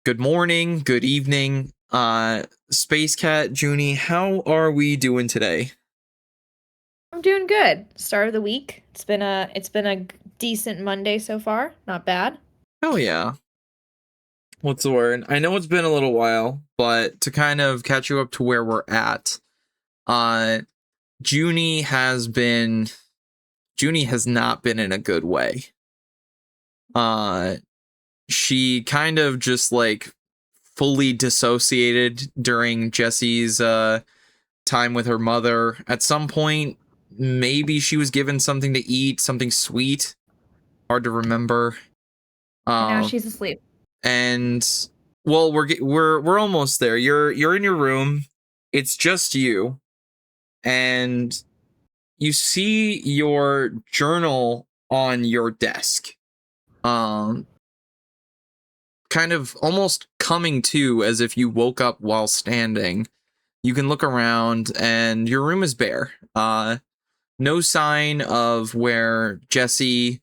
Good morning, good evening, Space Cat, Junie. How are we doing today? I'm doing good. Start of the week. It's been a decent Monday so far. Not bad. Oh yeah. What's the word? I know it's been a little while, but to kind of catch you up to where we're at, uh, Junie has been Junie has not been in a good way. Uh, she kind of just like fully dissociated during Jesse's time with her mother. At some point, maybe she was given something to eat, something sweet. Hard to remember. And now Um, she's asleep. and well, we're almost there. You're in your room. It's just you, and you see your journal on your desk. Um, kind of almost coming to as if you woke up while standing. You can look around, and your room is bare. No sign of where Jesse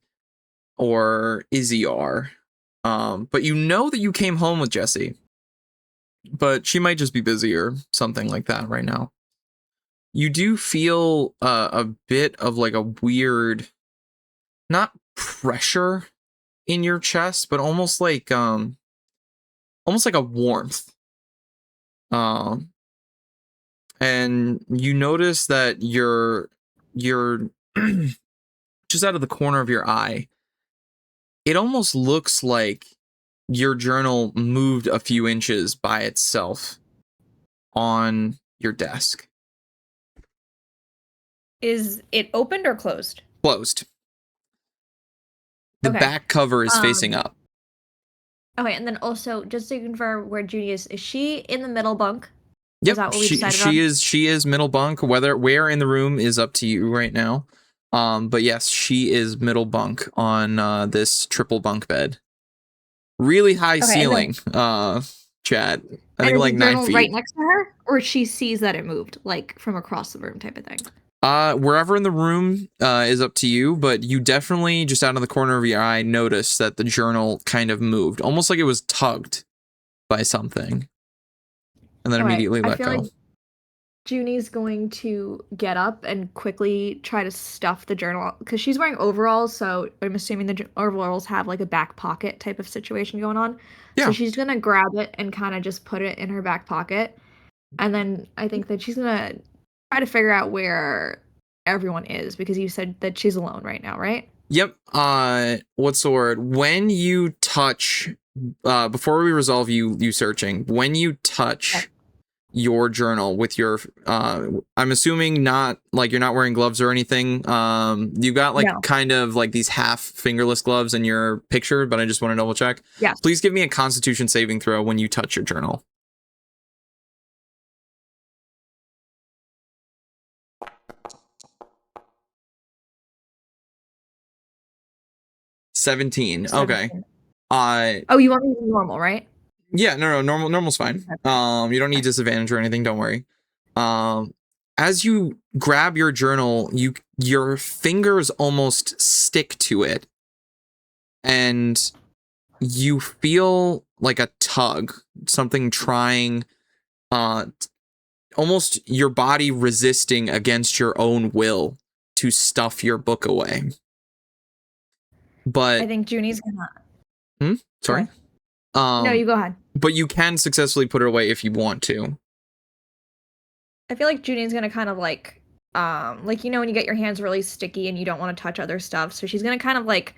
or Izzy are. But you know that you came home with Jesse, but she might just be busy or something like that right now. You do feel a bit of like a weird, not pressure in your chest, but almost like a warmth. Um, and you notice that you're just out of the corner of your eye. It almost looks like your journal moved a few inches by itself on your desk. Is it opened or closed? Closed. The Okay. back cover is facing Um. up. Okay, and then also just to confirm where Judy is she in the middle bunk? Is Yep, that what we she decided she on? is she is middle bunk. Where in the room is up to you right now. But yes, she is middle bunk on this triple bunk bed. Really high Okay, and then ceiling, Chad. I and think is like the nine journal right feet. next to her, or she sees that it moved, like from across the room, type of thing? Wherever in the room is up to you, but you definitely just out of the corner of your eye notice that the journal kind of moved, almost like it was tugged by something, and then Okay, immediately I let feel like go. Junie's going to get up and quickly try to stuff the journal because she's wearing overalls, so I'm assuming the overalls have like a back pocket type of situation going on. So Yeah. she's gonna grab it and kind of just put it in her back pocket. And then I think that she's gonna try to figure out where everyone is because you said that she's alone right now, right? Yep. What's the word? When you touch, before we resolve you searching, when you Okay. touch your journal with your, I'm assuming not like you're not wearing gloves or anything. You got like No. kind of like these half fingerless gloves in your picture, but I just want to double check. Yes. Please give me a Constitution saving throw when you touch your journal. 17. Okay. 17. Uh, Oh, you want me to do normal, right? yeah, no, normal's fine. Okay. You don't need disadvantage or anything. Don't worry. Um, as you grab your journal, your fingers almost stick to it, and you feel like a tug, something trying, uh, almost your body resisting against your own will to stuff your book away. I But, think Junie's gonna go sorry. ahead. No, you go ahead. But you can successfully put it away if you want to. I feel like Junie's gonna kind of like when you get your hands really sticky and you don't want to touch other stuff, so she's gonna kind of like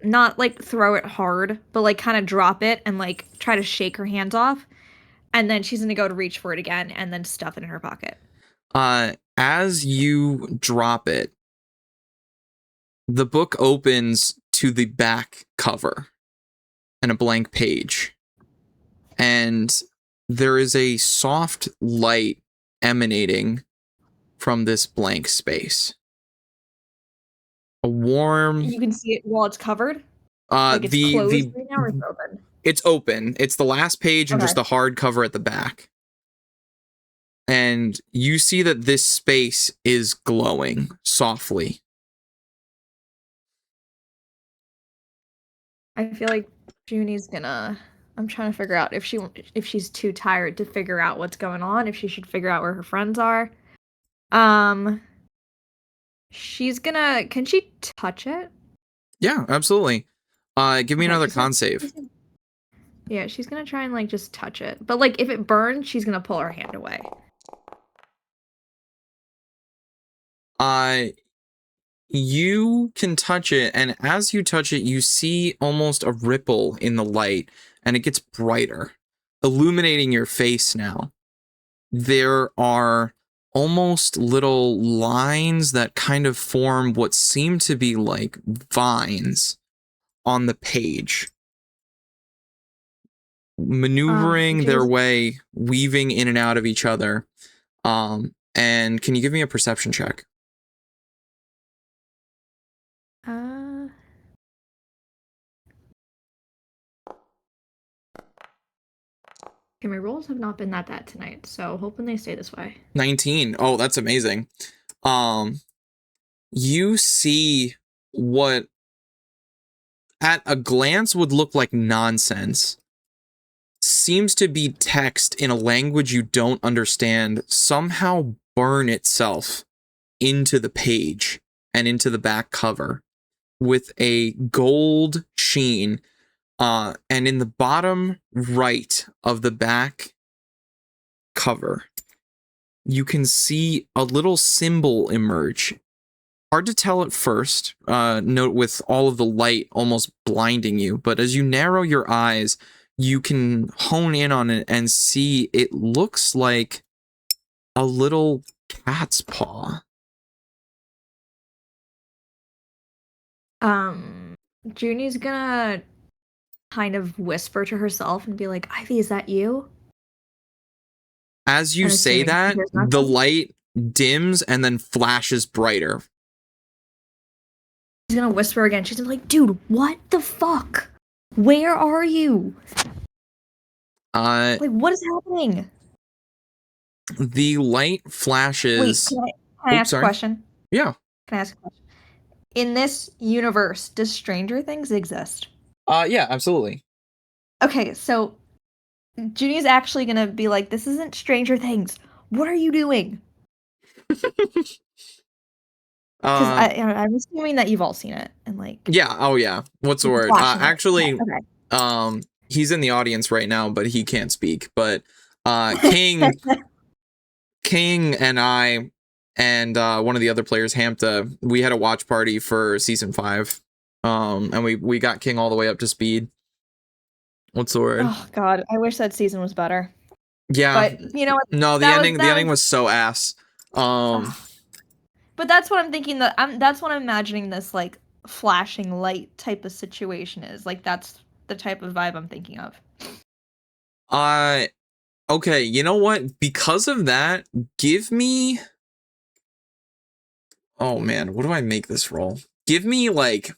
not like throw it hard, but like kind of drop it and like try to shake her hands off, and then she's gonna go to reach for it again and then stuff it in her pocket. As you drop it, the book opens to the back cover and a blank page. And there is a soft light emanating from this blank space. A warm You can see it while it's covered, like it's closed the right now or it's open. it's open. It's the last page and just Okay. the hard cover at the back. And you see that this space is glowing softly. I feel like Junie's gonna. I'm trying to figure out if she's too tired to figure out what's going on, if she should figure out where her friends are. Um, she's gonna. Can she touch it? Yeah, absolutely. Give me Okay, another con save. yeah, she's gonna try and like just touch it. But like if it burns, she's gonna pull her hand away. Uh, you can touch it, and as you touch it, you see almost a ripple in the light, and it gets brighter, illuminating your face now. There are almost little lines that kind of form what seem to be like vines on the page, maneuvering their Junie's way, weaving in and out of each other. And can you give me a perception check? uh okay, my rolls have not been that tonight, so hoping they stay this way. 19. Oh, that's amazing. Um, you see what at a glance would look like nonsense seems to be text in a language you don't understand somehow burn itself into the page and into the back cover with a gold sheen. And in the bottom right of the back cover, you can see a little symbol emerge. Hard to tell at first, note with all of the light almost blinding you, but as you narrow your eyes, you can hone in on it and see it looks like a little cat's paw. Junie's gonna kind of whisper to herself and be like, Ivy, is that you? As you And say assuming she that, hears the nothing. light dims and then flashes brighter. She's gonna whisper again. She's gonna be like, dude, what the fuck? Where are you? Uh, Like, what is happening? the light Wait, flashes. can I Oh, ask a sorry. question? Yeah. Can I ask a question? In this universe, does Stranger Things exist? Yeah, absolutely. Okay, so Junie's actually gonna be like, this isn't Stranger Things. What are you doing? Because uh, I'm assuming that you've all seen it and like yeah. Oh, yeah. What's the word? watching it. Yeah, Actually, he's in the audience right now, but he can't speak. But, King okay. and I and one of the other players, Hampta, we had a watch party for season 5. And we got King all the way up to speed. What's the word? Oh God, I wish that season was better. Yeah. But you know what? No, That was the that ending was. was so ass. Um, But that's what I'm thinking. That's what I'm imagining this like flashing light type of situation is. Like that's the type of vibe I'm thinking of. uh, okay, you know what? Because of that, give me. Oh man, what do I make this roll? Give me like.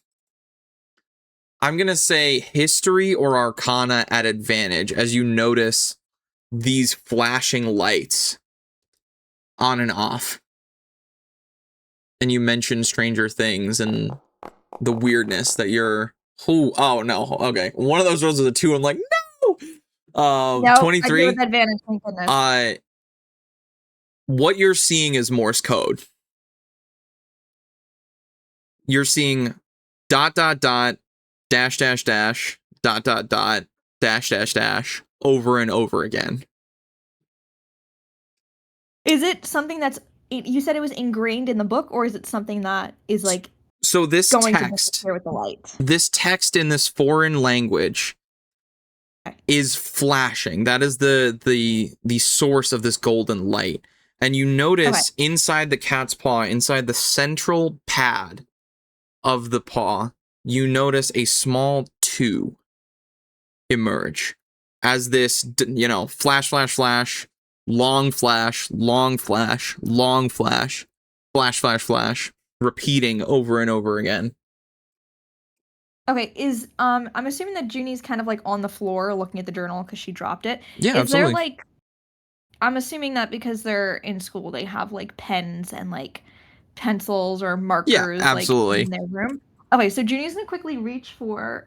I'm gonna say history or arcana at advantage as you notice these flashing lights on and off. And you mentioned Stranger Things and the weirdness that you're. Oh no. Okay. One of those rolls is a 2. I'm like, no. No, I did with 23. advantage. Thank goodness. What you're seeing is Morse code. You're seeing dot dot dot dash dash dash dot dot dot dash dash dash over and over again. Is it something that's you said it was ingrained in the book, or is it something that is like So going to disappear with the light? this text in this foreign language Okay. is flashing. That is the source of this golden light. And you notice inside the cat's paw, inside the central pad of the paw, you notice a small 2 emerge as this, flash, flash, flash, long flash, long flash, long flash, flash, flash, flash, repeating over and over again. Okay, I'm assuming that Junie's kind of like on the floor looking at the journal because she dropped it. Yeah, Is there absolutely. like I'm assuming that because they're in school they have like pens and like pencils or Yeah, markers like absolutely. in their room. Okay, so Junie's gonna quickly reach for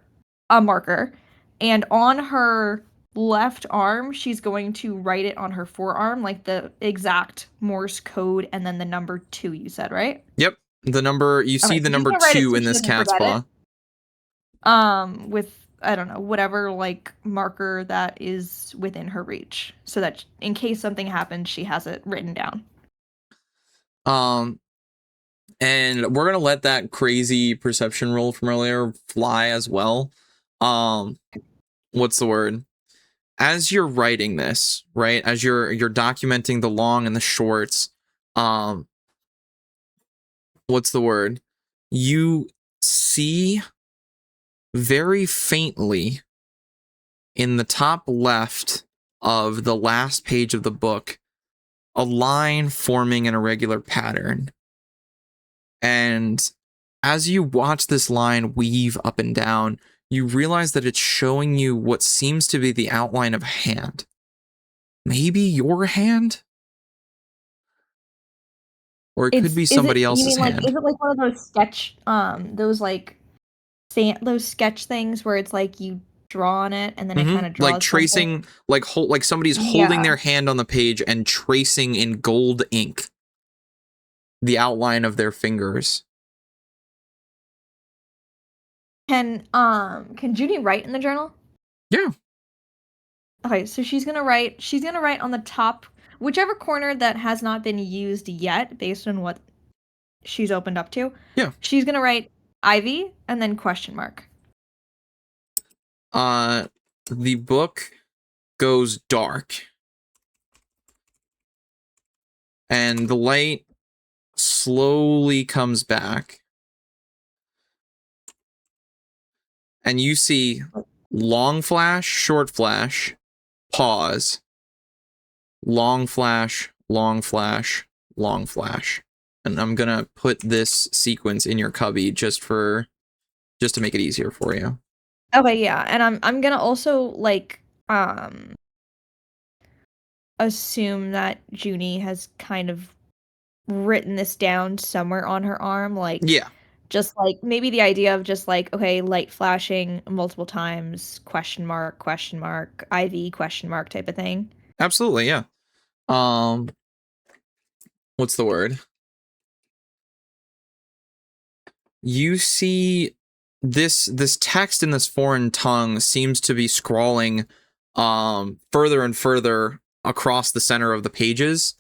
a marker And on her left arm, she's going to write it on her forearm, like the exact Morse code and then the number 2 you said, right? Yep. The number, you Okay, see the so she's number gonna write it 2 so in she this doesn't cat's forget it. paw. With I don't know, whatever like marker that is within her reach, so that in case something happens, she has it written down. And we're gonna let that crazy perception roll from earlier fly as well. What's the word? As you're writing this, right? As you're documenting the long and the shorts, what's the word? You see very faintly in the top left of the last page of the book a line forming an irregular pattern. And as you watch this line weave up and down, you realize that it's showing you what seems to be the outline of a hand. Maybe your hand? Or it could be Is it somebody you else's mean like hand. is it like one of those sketch those like those sketch things where it's like you draw on it and then it kind of Like draws something? tracing, like somebody's holding Yeah. their hand on the page and tracing in gold ink the outline of their fingers. Can Judy write in the journal? Yeah. Okay, so she's gonna write on the top whichever corner that has not been used yet based on what she's opened up to. Yeah. She's gonna write Ivy and then question mark. The book goes dark. And the light slowly comes back. And you see long flash, short flash, pause, long flash, long flash, long flash. And I'm gonna put this sequence in your cubby just to make it easier for you. Okay, yeah, and I'm gonna also like assume that Junie has kind of written this down somewhere on her arm, like Yeah, just like maybe the idea of just like okay, light flashing multiple times, question mark, IV question mark type of thing. absolutely, yeah. Um, what's the word? You see this text in this foreign tongue seems to be scrawling further and further across the center of the pages,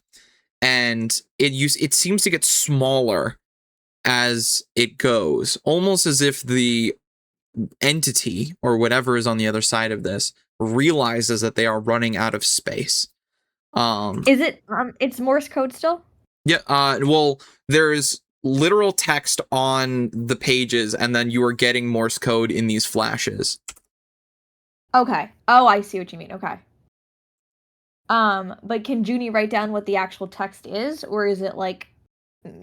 and it seems to get smaller as it goes, almost as if the entity or whatever is on the other side of this realizes that they are running out of space. Is it it's Morse code still? Yeah, well, there's literal text on the pages, and then you are getting Morse code in these flashes. Okay. Oh, I see what you mean. Okay. But can Junie write down what the actual text is, or is it like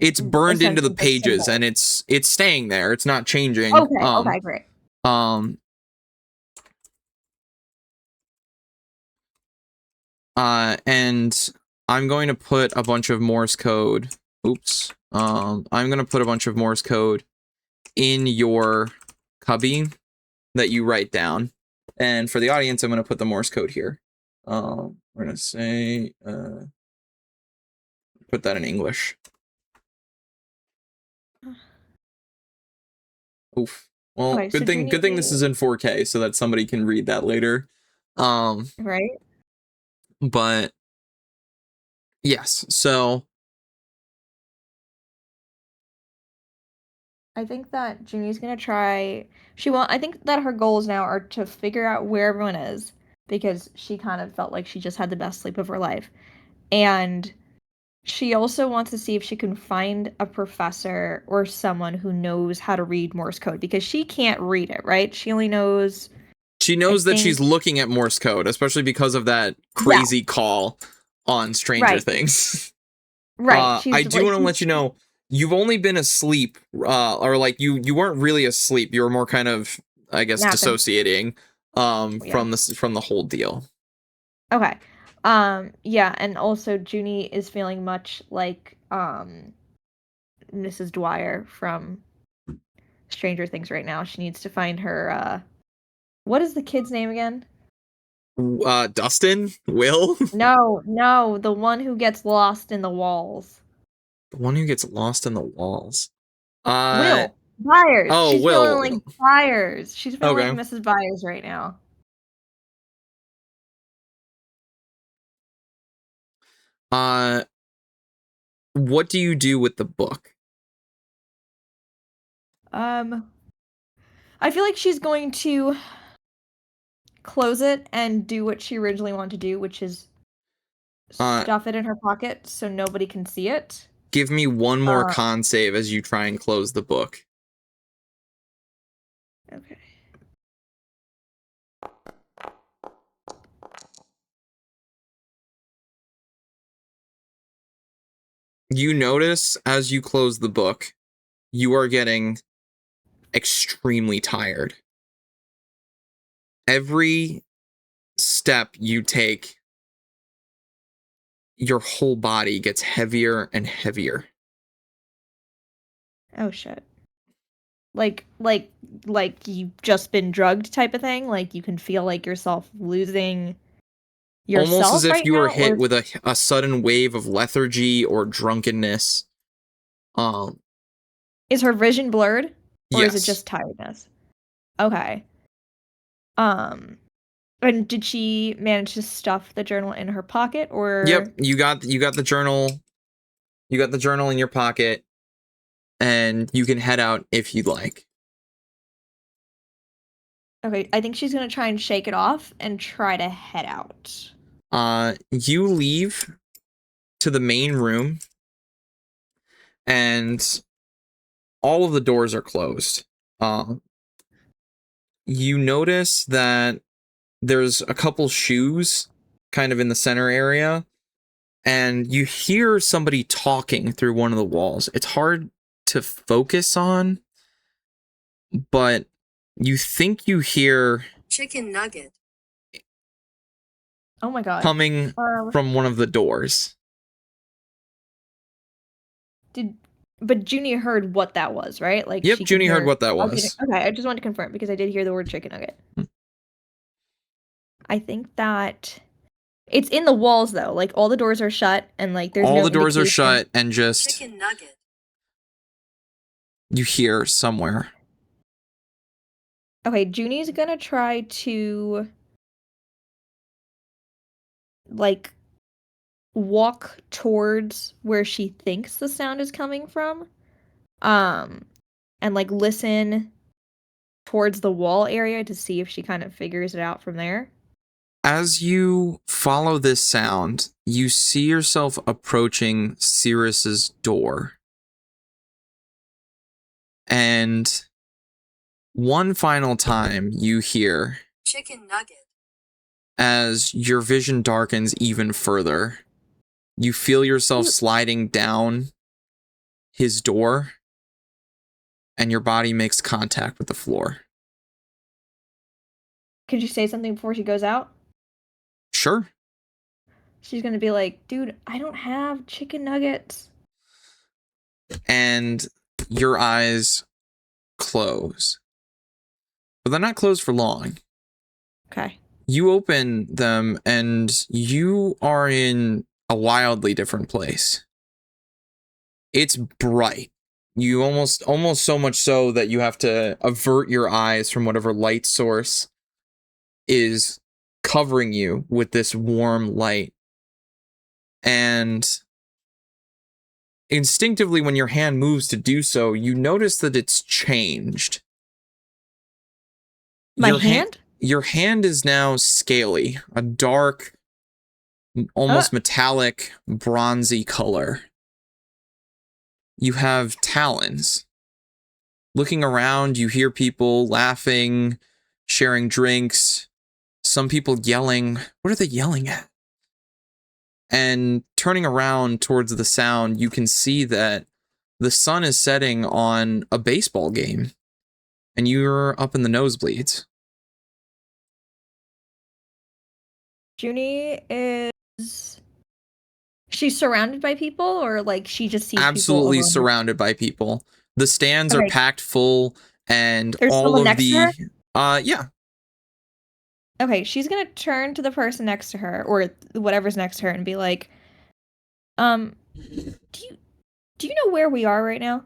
It's burned into the essentially just pages, and symbols? it's staying there. It's not changing. Okay, okay, great. Um, and I'm going to put a bunch of Morse code. Oops. I'm going to put a bunch of Morse code in your cubby that you write down. And for the audience, I'm going to put the Morse code here. We're going to say, put that in English. Oof. Well, Okay, so good thing this is in 4K so that somebody can read that later. Right? But yes, so I think that Junie's gonna try. I think that her goals now are to figure out where everyone is because she kind of felt like she just had the best sleep of her life, and she also wants to see if she can find a professor or someone who knows how to read Morse code because she can't read it, right? She only knows, she I knows that she's think, looking at Morse code, especially because of that yeah, crazy call on Stranger right, Things. right. I She's do like want to let you know you've only been asleep, or like you weren't really asleep. You were more kind of, I guess, napping. dissociating Yeah. from the whole deal. Okay. Yeah, and also Junie is feeling much like Mrs. Dwyer from Stranger Things right now. She needs to find her What is the kid's name again? Dustin? Will? No, the one who gets lost in the walls. The one who gets lost in the walls. Uh, Will. Byers. oh, She's feeling like Will. Byers. She's feeling like Okay. Mrs. Byers right now. Uh, what do you do with the book? Um, I feel like she's going to close it and do what she originally wanted to do, which is Uh, stuff it in her pocket so nobody can see it. give me one more Uh, con save as you try and close the book. okay. You notice as you close the book, you are getting extremely tired. Every step you take, your whole body gets heavier and heavier. Oh shit. Like you've just been drugged type of thing? Like you can feel like yourself losing Almost as yourself if right you were now? hit Or with a sudden wave of lethargy or drunkenness. Um, is her vision blurred? Or is it yes. just tiredness? Okay. Um, and did she manage to stuff the journal in her pocket Yep, or you got the journal. You got the journal in your pocket, and you can head out if you'd like. okay, I think she's gonna try and shake it off and try to head out. You leave to the main room, and all of the doors are closed. You notice that there's a couple shoes kind of in the center area, and you hear somebody talking through one of the walls. It's hard to focus on, but you think you hear Chicken nugget. Oh my god. coming Um, from one of the doors. did but Junie heard what that was, right? Like Yep, she could Junie heard hear. what that Okay, was. okay, I just wanted to confirm because I did hear the word chicken nugget. I think that it's in the walls though. Like all the doors are shut and like there's All no the doors are indication. shut, and just Chicken nugget. you hear somewhere. Okay, Junie's gonna try to like walk towards where she thinks the sound is coming from. Um and like listen towards the wall area to see if she kind of figures it out from there. As you follow this sound, you see yourself approaching Cirrus's door. And one final time you hear, Chicken nugget. as your vision darkens even further, you feel yourself sliding down his door, and your body makes contact with the floor. Could you say something before she goes out? Sure. She's gonna be like, dude, I don't have chicken nuggets. And your eyes close. But they're not closed for long. Okay. You open them, and you are in a wildly different place. It's bright. You almost so much so that you have to avert your eyes from whatever light source is covering you with this warm light. And instinctively, when your hand moves to do so, you notice that it's changed. My hand? Your hand is now scaly, a dark, almost metallic, bronzy color. You have talons. Looking around, you hear people laughing, sharing drinks, some people yelling. What are they yelling at? And turning around towards the sound, you can see that the sun is setting on a baseball game, and you're up in the nosebleeds. Junie is she's surrounded by people or like she just sees people Absolutely over on her. surrounded by people. The stands are Okay. packed full, and There's all someone of next to her? yeah. Okay, she's gonna turn to the person next to her, or whatever's next to her, and be like, um, do you do you know where we are right now?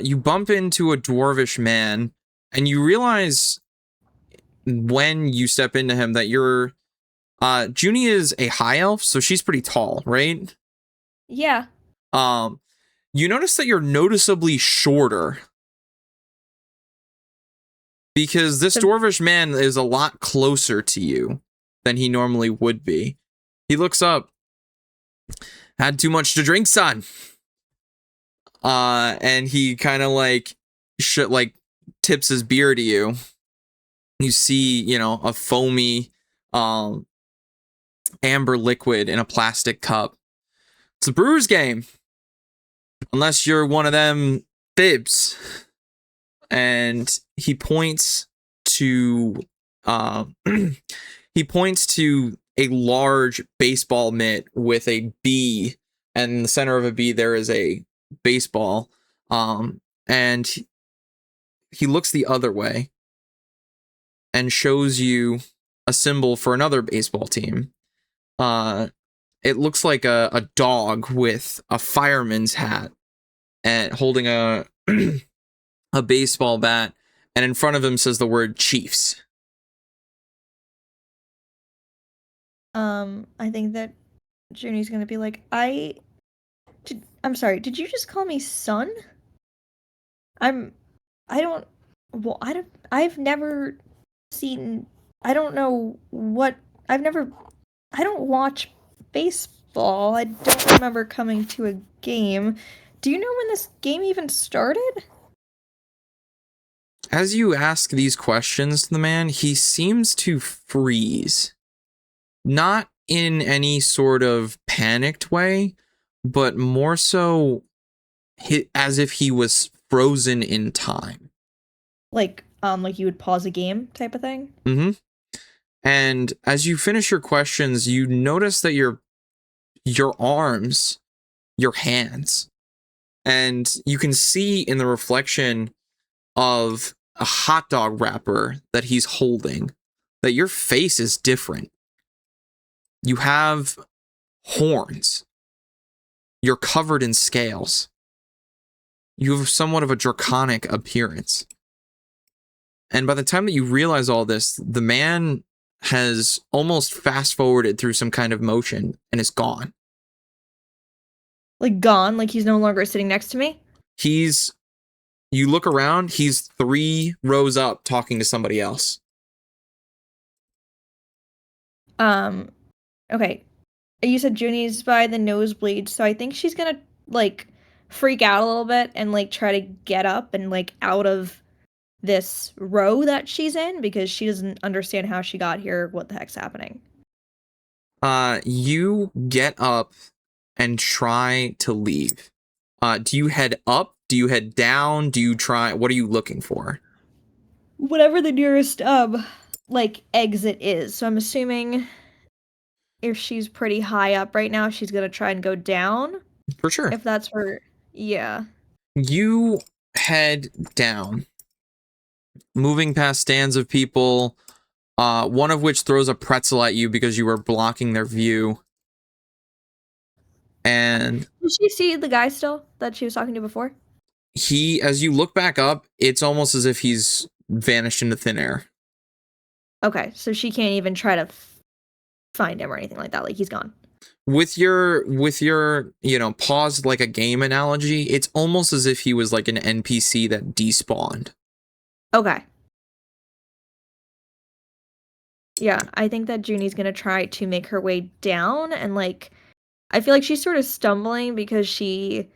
You bump into a dwarvish man, and you realize when you step into him that you're Junie is a high elf, so she's pretty tall, right? Yeah. You notice that you're noticeably shorter because this So dwarvish man is a lot closer to you than he normally would be. He looks up. Had too much to drink, son. And he kind of like tips his beer to you. You see, a foamy amber liquid in a plastic cup. It's a brewer's game. Unless you're one of them bibs. And he points to he points to a large baseball mitt with a bee, and in the center of a bee there is a baseball. And he looks the other way and shows you a symbol for another baseball team. It looks like a dog with a fireman's hat and holding a a baseball bat, and in front of him says the word Chiefs. I think that Junie's gonna be like, I'm sorry, did you just call me son? I'm, I don't, well, I've never seen, I don't know what, I've never, I don't watch baseball. I don't remember coming to a game. Do you know when this game even started? As you ask these questions to the man, he seems to freeze. Not in any sort of panicked way, but more so as if he was frozen in time. Like you would pause a game type of thing? Mm-hmm. And as you finish your questions, you notice that your arms, your hands, and you can see in the reflection of a hot dog wrapper that he's holding that your face is different. You have horns. You're covered in scales. You have somewhat of a draconic appearance. And by the time that you realize all this, the man has almost fast forwarded through some kind of motion and is gone. Like gone, like he's no longer sitting next to me? You look around, he's 3 rows up talking to somebody else. Okay. You said Junie's by the nosebleed, so I think she's gonna, like, freak out a little bit and, like, try to get up and, like, out of this row that she's in because she doesn't understand how she got here, what the heck's happening. You get up and try to leave. Do you head up? Do you head down? What are you looking for? Whatever the nearest, like, exit is. So I'm assuming if she's pretty high up right now, she's gonna try and go down. For sure. If that's her, yeah. You head down, moving past stands of people, one of which throws a pretzel at you because you were blocking their view. And Did she see the guy still that she was talking to before? as you look back up, it's almost as if he's vanished into thin air. Okay, so she can't even try to find him or anything like that. Like he's gone. With your paused like a game analogy, it's almost as if he was like an NPC that despawned. Okay. Yeah, I think that Junie's gonna try to make her way down, and like I feel like she's sort of stumbling because she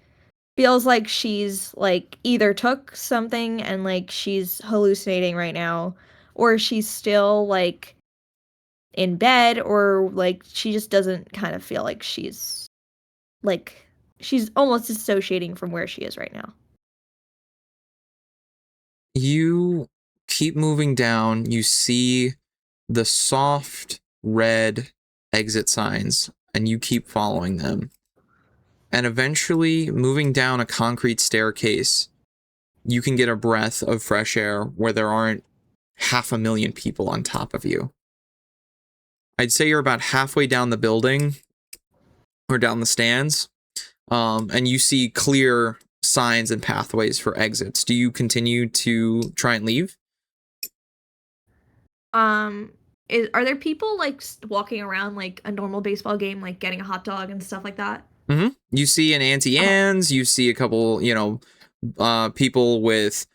feels like she's like either took something and like she's hallucinating right now, or she's still like in bed, or like she just doesn't kind of feel like like she's almost dissociating from where she is right now. You keep moving down, you see the soft red exit signs, and you keep following them. And eventually, moving down a concrete staircase, you can get a breath of fresh air where there aren't 500,000 people on top of you. I'd say you're about halfway down the building or down the stands, and you see clear signs and pathways for exits. Do you continue to try and leave? Are there people like walking around like a normal baseball game, like getting a hot dog and stuff like that? Mm-hmm. You see an Auntie Okay. Anne's, you see a couple, people with,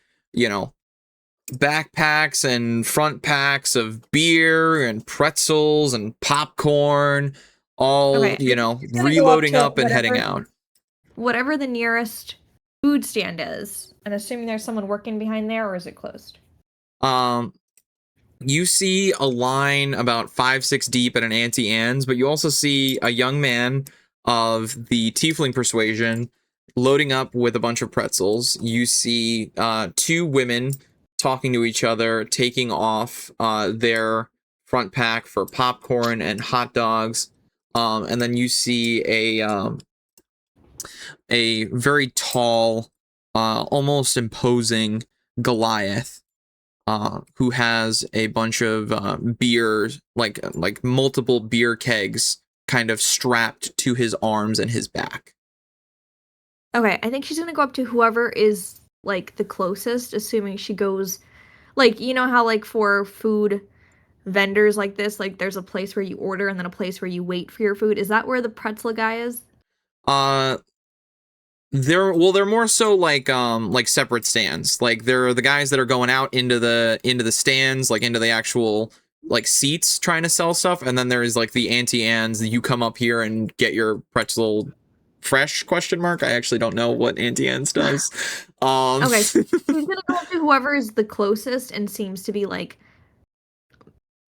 backpacks and front packs of beer and pretzels and popcorn, all, Okay. Just gonna go up reloading to up and heading out. whatever the nearest food stand is, and assuming there's someone working behind there, or is it closed? You see a line about 5-6 deep at an Auntie Anne's, but you also see a young man of the tiefling persuasion loading up with a bunch of pretzels. You see 2 women talking to each other, taking off their front pack for popcorn and hot dogs. And then you see a very tall, almost imposing Goliath, who has a bunch of beer, like multiple beer kegs, kind of strapped to his arms and his back. Okay, I think she's gonna go up to whoever is like the closest, assuming she goes like you know how like for food vendors like this, like there's a place where you order and then a place where you wait for your food. Is that where the pretzel guy is? Uh, they're more so like separate stands. Like they're the guys that are going out into the stands, like into the actual like seats trying to sell stuff, and then there's like the Auntie Anne's that you come up here and get your pretzel fresh question mark. I actually don't know what Auntie Anne's does. Okay, so she's gonna go up to whoever is the closest and seems to be like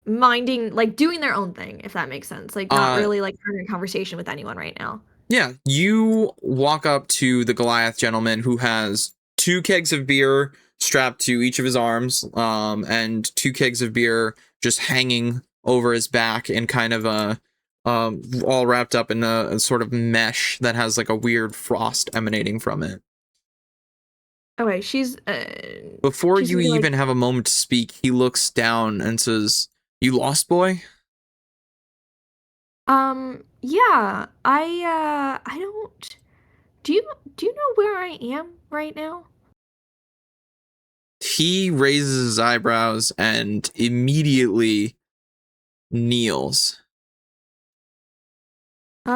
minding, like doing their own thing, if that makes sense. Like not really like having a conversation with anyone right now. Yeah, you walk up to the Goliath gentleman who has 2 kegs of beer strapped to each of his arms, and 2 kegs of beer just hanging over his back in kind of a, all wrapped up in a sort of mesh that has like a weird frost emanating from it. Okay, she's Before she's you gonna be even have a moment to speak, he looks down and says, "You lost, boy?" yeah, I don't do you know where I am right now? He raises his eyebrows and immediately kneels.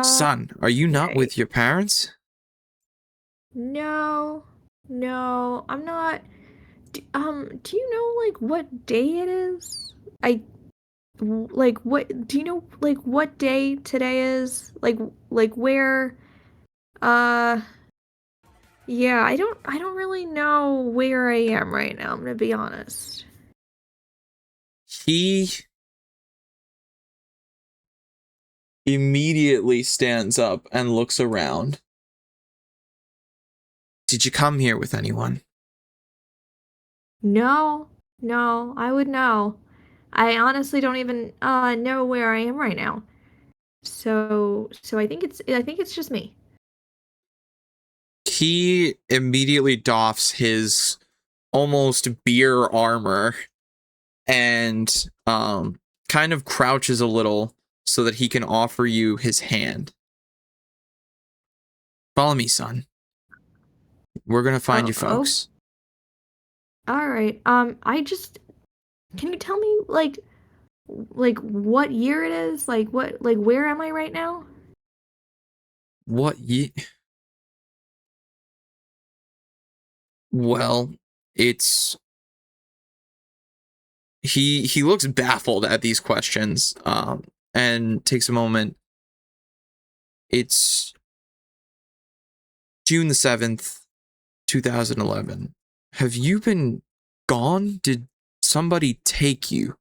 Son, are you not Okay. with your parents? No, no, I'm not. Do you know like what day it is? Like what? Do you know like what day today is? Like where? Uh, yeah, I don't really know where I am right now. I'm gonna be honest. He immediately stands up and looks around. Did you come here with anyone? No, no, I would know. I honestly don't even know where I am right now. So I think it's just me. He immediately doffs his almost beer armor and kind of crouches a little so that he can offer you his hand. Follow me, son. We're gonna find you Oh, folks. all right. I just can you tell me like what year it is? Like where am I right now? What ye? Well, it's he looks baffled at these questions, and takes a moment. It's June the 7th, 2011. Have you been gone? Did somebody take you?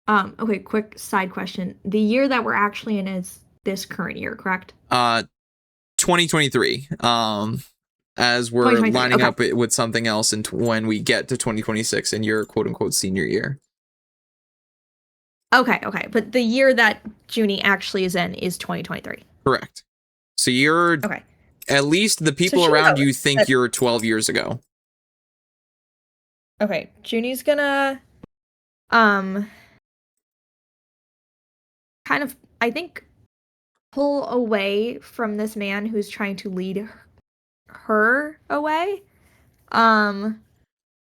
Okay, quick side question. The year that we're actually in is this current year, correct? 2023. As we're 2023. lining Okay. up with something else, and when we get to 2026 in your quote unquote senior year. Okay, okay. But the year that Junie actually is in is 2023. Correct. So you're Okay. at least the So people she around knows you think that you're 12 years ago. Okay, Junie's gonna kind of, I think, pull away from this man who's trying to lead her away.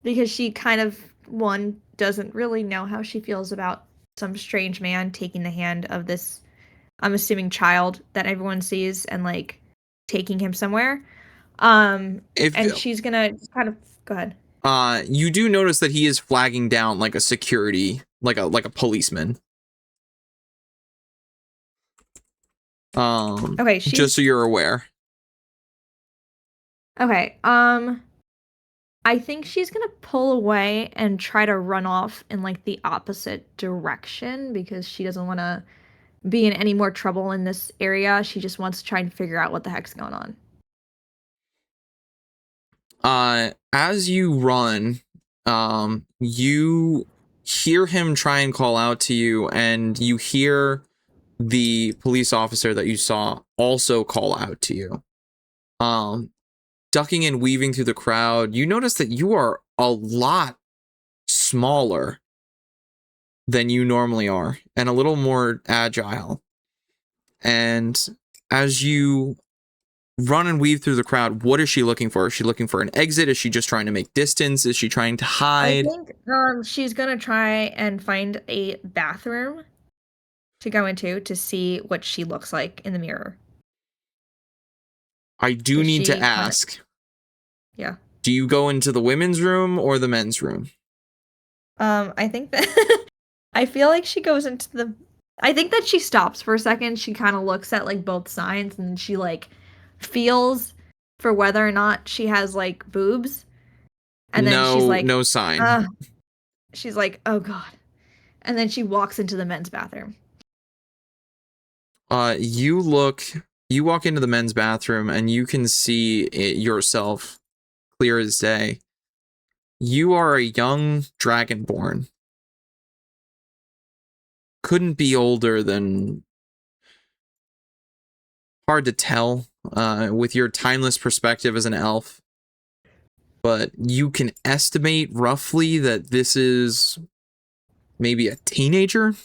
Because she kind of, one, doesn't really know how she feels about some strange man taking the hand of this, I'm assuming, child that everyone sees and like taking him somewhere. If And she's gonna kind of go ahead. you do notice that he is flagging down like a security, like a policeman. Okay, just so you're aware. Okay, I think she's gonna pull away and try to run off in like the opposite direction because she doesn't want to be in any more trouble in this area. She just wants to try and figure out what the heck's going on. As you run, you hear him try and call out to you, and you hear the police officer that you saw also call out to you. Ducking and weaving through the crowd, you notice that you are a lot smaller than you normally are and a little more agile. And as you run and weave through the crowd, what is she looking for? Is she looking for an exit? Is she just trying to make distance? Is she trying to hide? I think she's gonna try and find a bathroom to go into to see what she looks like in the mirror. I do need to ask. Yeah. Do you go into the women's room or the men's room? I think that I feel like she goes into the, I think that she stops for a second. She kind of looks at like both sides and she like feels for whether or not she has like boobs. And then she's like, no sign. She's like, oh god. And then she walks into the men's bathroom. You walk into the men's bathroom and you can see it yourself clear as day. You are a young dragonborn. Couldn't be older than, hard to tell with your timeless perspective as an elf. But you can estimate roughly that this is maybe a teenager.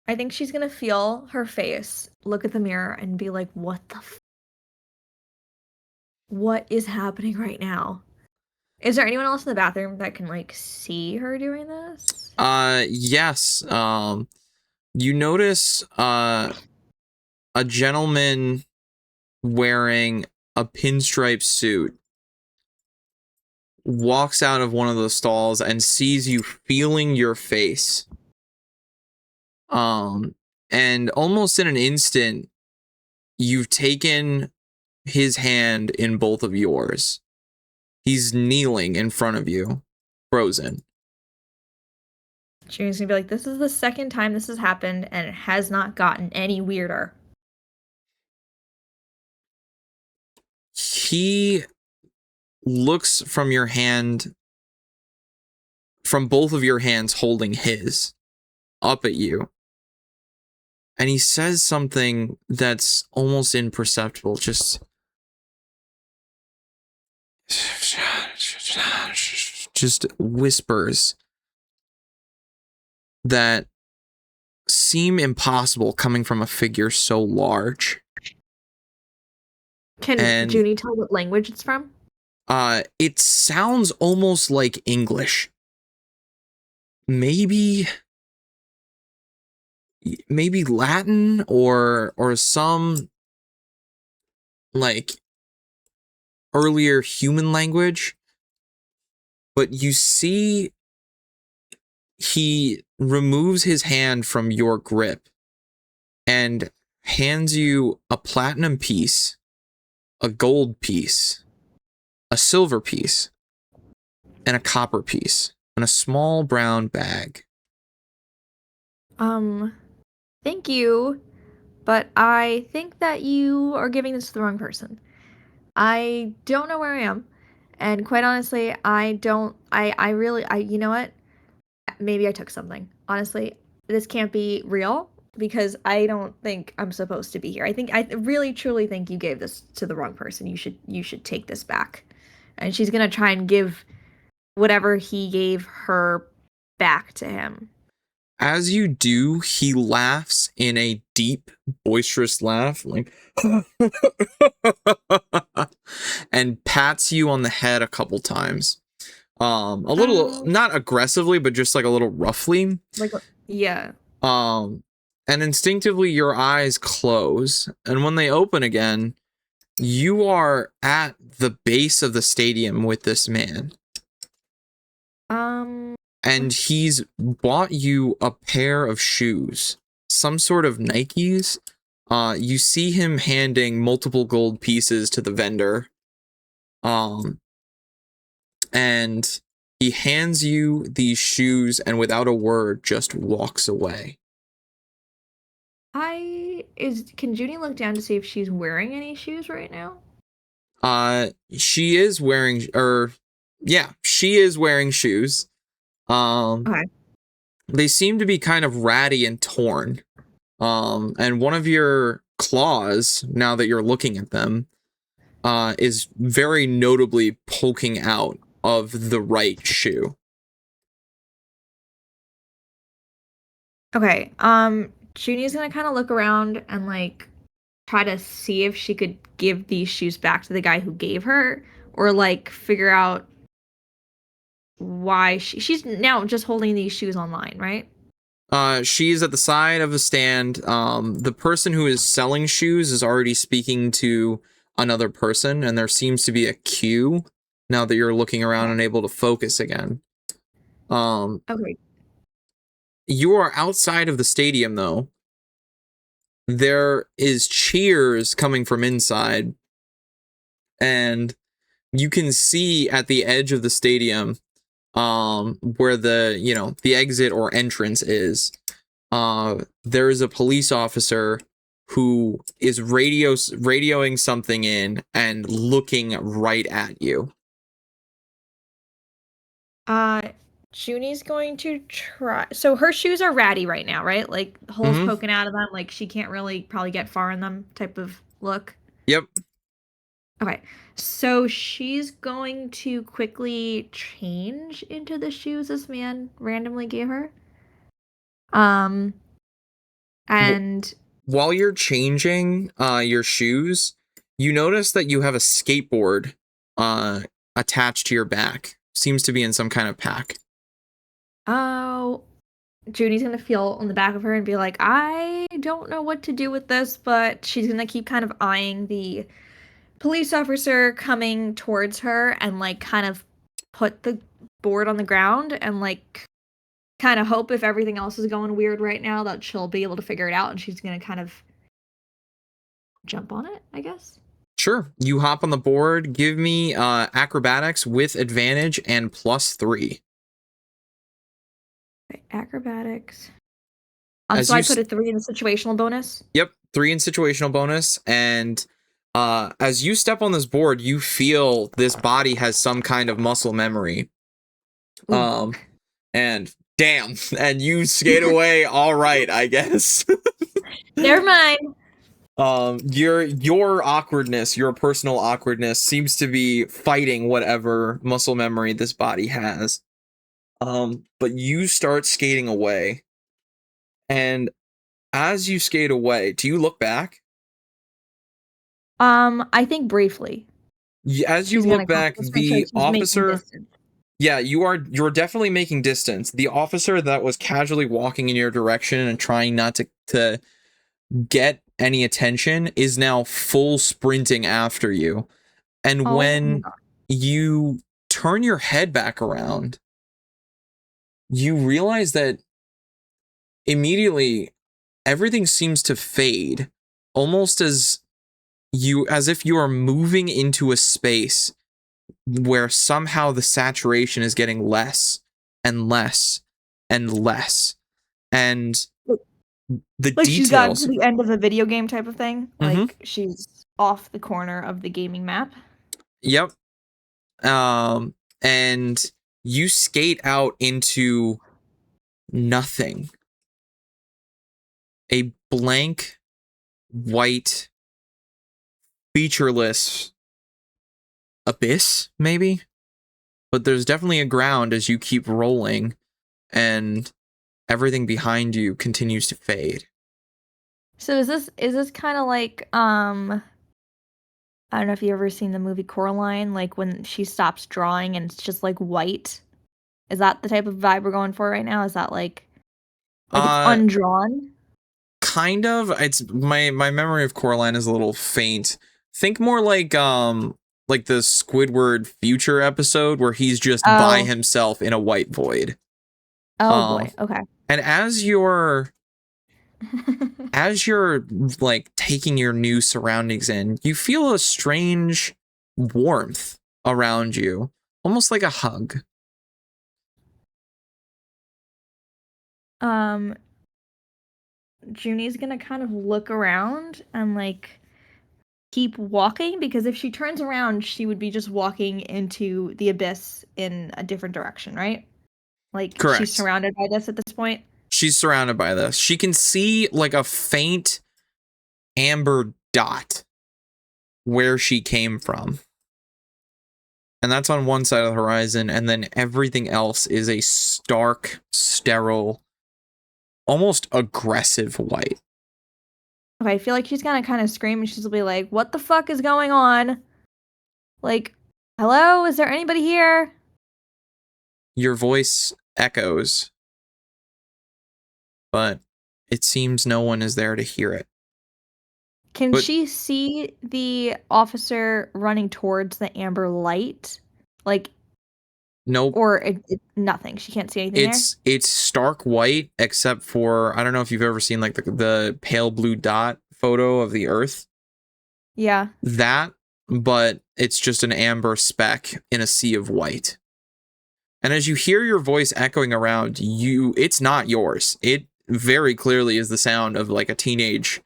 I think she's gonna feel her face, look at the mirror, and be like, what the what is happening right now? Is there anyone else in the bathroom that can like see her doing this? Yes. You notice a gentleman wearing a pinstripe suit walks out of one of the stalls and sees you feeling your face. And almost in an instant, you've taken his hand in both of yours. He's kneeling in front of you, frozen. She's gonna be like, this is the second time this has happened, and it has not gotten any weirder. He looks from your hand, from both of your hands holding his, up at you. And he says something that's almost imperceptible, just whispers that seem impossible coming from a figure so large. Can Junie tell what language it's from? It sounds almost like English. Maybe Latin or some like earlier human language. But you see he removes his hand from your grip and hands you a platinum piece, a gold piece, a silver piece, and a copper piece, and a small brown bag. Thank you, but I think that you are giving this to the wrong person. I don't know where I am, and quite honestly, I really, you know what? Maybe I took something. Honestly, this can't be real because I don't think I'm supposed to be here. I really truly think you gave this to the wrong person. You should take this back. and she's gonna try and give whatever he gave her back to him. As you do, he laughs in a deep, boisterous laugh, like, and pats you on the head a couple times. A little, not aggressively, but just like a little roughly. Yeah. And instinctively your eyes close, and when they open again, you are at the base of the stadium with this man. And he's bought you a pair of shoes, some sort of Nikes. You see him handing multiple gold pieces to the vendor. And he hands you these shoes and without a word just walks away. Can Junie look down to see if she's wearing any shoes right now? She is wearing, she is wearing shoes. Okay. They seem to be kind of ratty and torn. And one of your claws, now that you're looking at them, is very notably poking out of the right shoe. Okay. Junie's gonna kind of look around and like try to see if she could give these shoes back to the guy who gave her, or like figure out why she's now just holding these shoes online, right? She's at the side of the stand. The person who is selling shoes is already speaking to another person, and there seems to be a queue now that you're looking around and able to focus again. Okay. You are outside of the stadium, though. There is cheers coming from inside, and you can see at the edge of the stadium, where the exit or entrance is, there is a police officer who is radioing something in and looking right at you. Junie's going to try. So her shoes are ratty right now, right? Like holes poking out of them, like she can't really probably get far in them type of look. Yep. Okay. So she's going to quickly change into the shoes this man randomly gave her. And while you're changing your shoes, you notice that you have a skateboard attached to your back. Seems to be in some kind of pack. Oh, Junie's gonna feel on the back of her and be like, I don't know what to do with this, but she's gonna keep kind of eyeing the police officer coming towards her and like kind of put the board on the ground and like kind of hope if everything else is going weird right now that she'll be able to figure it out, and she's gonna kind of jump on it, I guess. Sure. You hop on the board. Give me acrobatics with advantage and +3. Okay, acrobatics. So I put a 3 in the situational bonus? Yep, 3 in situational bonus. And as you step on this board, you feel this body has some kind of muscle memory. And damn, and you skate away all right, I guess. Never mind. Your awkwardness, your personal awkwardness seems to be fighting whatever muscle memory this body has. But you start skating away. And as you skate away, do you look back? I think briefly. As you look back, the officer, you're definitely making distance. The officer that was casually walking in your direction and trying not to get any attention is now full sprinting after you. And when you turn your head back around, you realize that immediately everything seems to fade, almost as if you are moving into a space where somehow the saturation is getting less and less and less. And the like details, she's gotten to the end of a video game type of thing. Like she's off the corner of the gaming map. Yep. And you skate out into nothing. A blank, white, featureless abyss, maybe. But there's definitely a ground as you keep rolling, and everything behind you continues to fade. So is this kind of like I don't know if you ever seen the movie Coraline, like when she stops drawing and it's just like white. Is that the type of vibe we're going for right now? Is that like it's Uh, undrawn? kind of. It's my memory of Coraline is a little faint. Think more like the Squidward Future episode where he's just by Oh, himself in a white void. oh Um, boy. Okay. and as you're like taking your new surroundings in, you feel a strange warmth around you, almost like a hug. um, Junie's gonna kind of look around and like keep walking because if she turns around, she would be just walking into the abyss in a different direction, right? Like she's Correct. surrounded by this at this point. She's surrounded by this. She can see like a faint amber dot where she came from. And that's on one side of the horizon, and then everything else is a stark, sterile, almost aggressive white. Okay, I feel like she's gonna kind of scream and she'll be like, "What the fuck is going on? Like, hello? Is there anybody here?" Your voice echoes, but it seems no one is there to hear it. Can But she see the officer running towards the amber light? Like, nope. or nothing. She can't see anything there. It's stark white, except for, I don't know if you've ever seen like the pale blue dot photo of the Earth. Yeah. That, but it's just an amber speck in a sea of white. And as you hear your voice echoing around you, it's not yours. It very clearly is the sound of like a teenage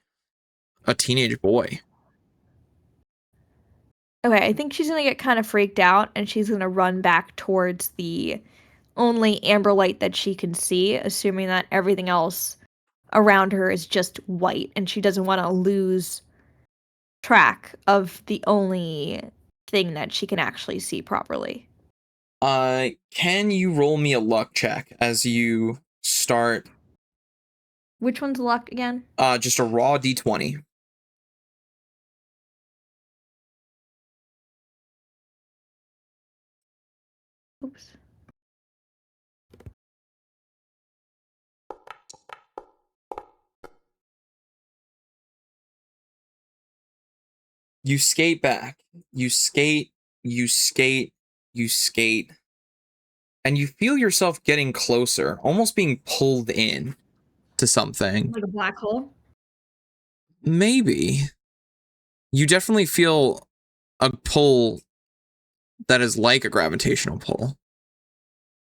boy. Okay, I think she's gonna get kind of freaked out and she's gonna run back towards the only amber light that she can see, assuming that everything else around her is just white and she doesn't want to lose track of the only thing that she can actually see properly. Can you roll me a luck check as you start Which one's luck again? just a raw d20? Oops. You skate back. You skate, you skate, you skate. And you feel yourself getting closer, almost being pulled in to something. Like a black hole? Maybe. You definitely feel a pull that is like a gravitational pull.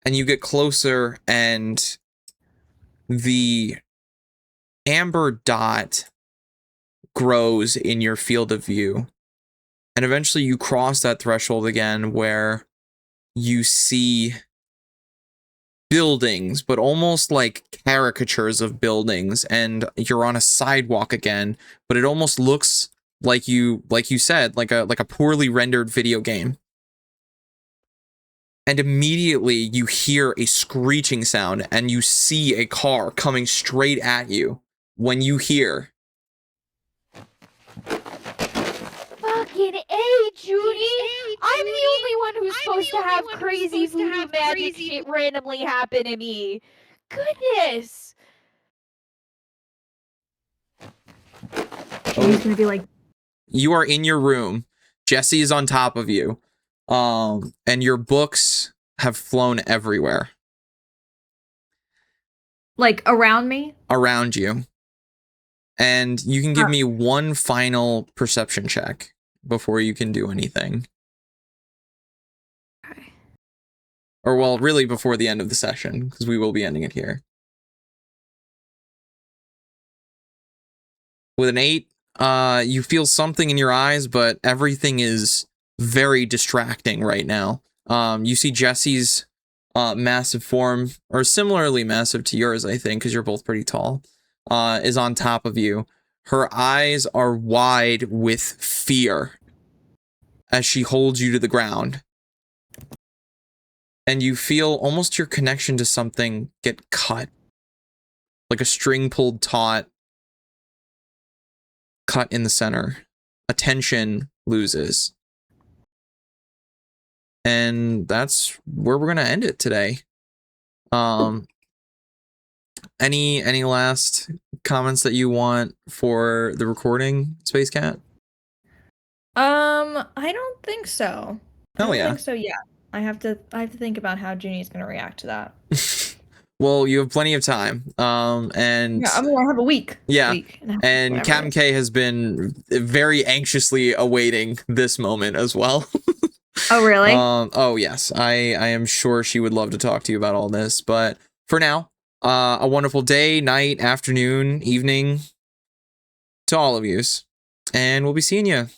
And you get closer, and the amber dot grows in your field of view. And eventually you cross that threshold again where you see buildings, but almost like caricatures of buildings, and you're on a sidewalk again, but it almost looks like you said, like a poorly rendered video game. And immediately you hear a screeching sound and you see a car coming straight at you when you hear, Fucking A, Judy! I'm the only one who's supposed to have crazy voodoo magic shit randomly happen to me. Goodness! She's gonna be like, you are in your room. Jesse is on top of you. And your books have flown everywhere like around me? around you. And you can give me one final perception check before you can do anything. Okay. Or, well, really before the end of the session, because we will be ending it here. With an 8, you feel something in your eyes, but everything is very distracting right now. You see Jesse's massive form, or similarly massive to yours, I think, because you're both pretty tall, is on top of you. Her eyes are wide with fear. as she holds you to the ground. And you feel almost your connection to something get cut. Like a string pulled taut, cut in the center. A tension loses. And that's where we're gonna end it today. Any last comments that you want for the recording, Space Cat? I don't think so. I Oh, don't yeah. think so yet. I have to think about how Junie's gonna react to that. Well, you have plenty of time. And Yeah, I mean, I have a week. yeah, Week and a half, and whatever Captain it is. K has been very anxiously awaiting this moment as well. Oh, really? Oh yes, I am sure she would love to talk to you about all this. But for now, a wonderful day, night, afternoon, evening to all of yous, and we'll be seeing you